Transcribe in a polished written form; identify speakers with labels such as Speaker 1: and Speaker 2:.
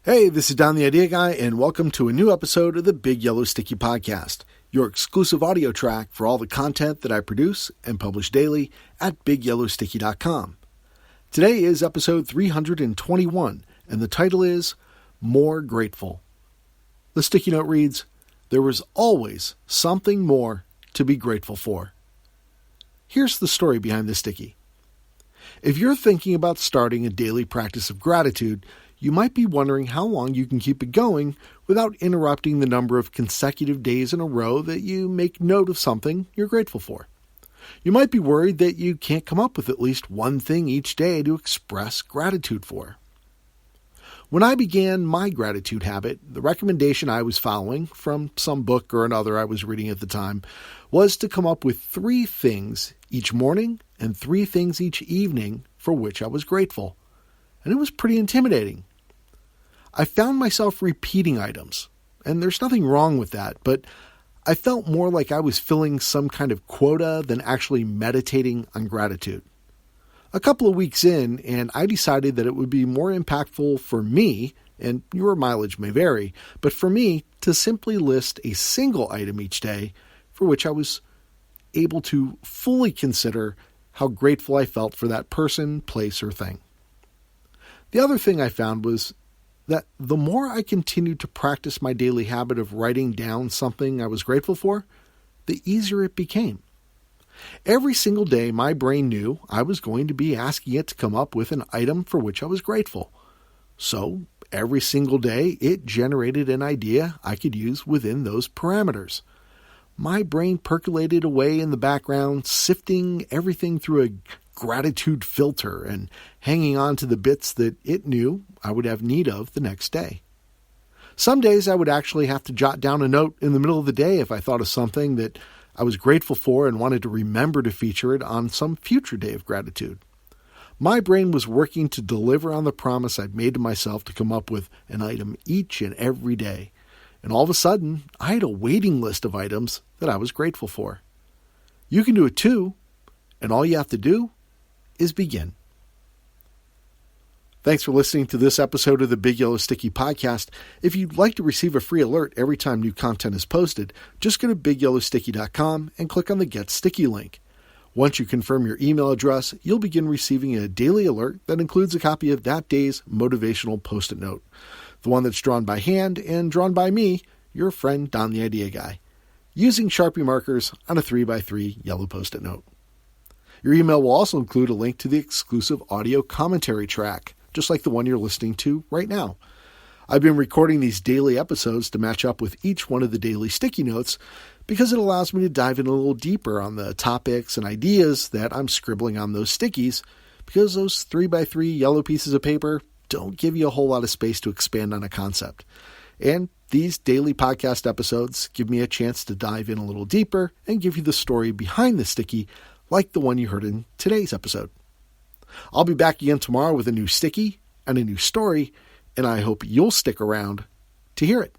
Speaker 1: Hey, this is Don the Idea Guy, and welcome to a new episode of the Big Yellow Sticky Podcast, your exclusive audio track for all the content that I produce and publish daily at BigYellowSticky.com. Today is episode 321, and the title is More Grateful. The sticky note reads, "There was always something more to be grateful for." Here's the story behind the sticky. If you're thinking about starting a daily practice of gratitude, you might be wondering how long you can keep it going without interrupting the number of consecutive days in a row that you make note of something you're grateful for. You might be worried that you can't come up with at least one thing each day to express gratitude for. When I began my gratitude habit, the recommendation I was following from some book or another I was reading at the time was to come up with 3 things each morning and 3 things each evening for which I was grateful. And it was pretty intimidating. I found myself repeating items, and there's nothing wrong with that, but I felt more like I was filling some kind of quota than actually meditating on gratitude. A couple of weeks in, and I decided that it would be more impactful for me, and your mileage may vary, but for me to simply list a single item each day for which I was able to fully consider how grateful I felt for that person, place, or thing. The other thing I found was that the more I continued to practice my daily habit of writing down something I was grateful for, the easier it became. Every single day, my brain knew I was going to be asking it to come up with an item for which I was grateful. So every single day, it generated an idea I could use within those parameters. My brain percolated away in the background, sifting everything through a gratitude filter and hanging on to the bits that it knew I would have need of the next day. Some days I would actually have to jot down a note in the middle of the day if I thought of something that I was grateful for and wanted to remember to feature it on some future day of gratitude. My brain was working to deliver on the promise I'd made to myself to come up with an item each and every day. And all of a sudden, I had a waiting list of items that I was grateful for. You can do it too, and all you have to do is begin. Thanks for listening to this episode of the Big Yellow Sticky Podcast. If you'd like to receive a free alert every time new content is posted, just go to BigYellowSticky.com and click on the Get Sticky link. Once you confirm your email address, you'll begin receiving a daily alert that includes a copy of that day's motivational Post-it note, the one that's drawn by hand and drawn by me, your friend Don the Idea Guy, using Sharpie markers on a 3x3 yellow Post-it note. Your email will also include a link to the exclusive audio commentary track, just like the one you're listening to right now. I've been recording these daily episodes to match up with each one of the daily sticky notes because it allows me to dive in a little deeper on the topics and ideas that I'm scribbling on those stickies, because those 3x3 yellow pieces of paper don't give you a whole lot of space to expand on a concept. And these daily podcast episodes give me a chance to dive in a little deeper and give you the story behind the sticky, like the one you heard in today's episode. I'll be back again tomorrow with a new sticky and a new story, and I hope you'll stick around to hear it.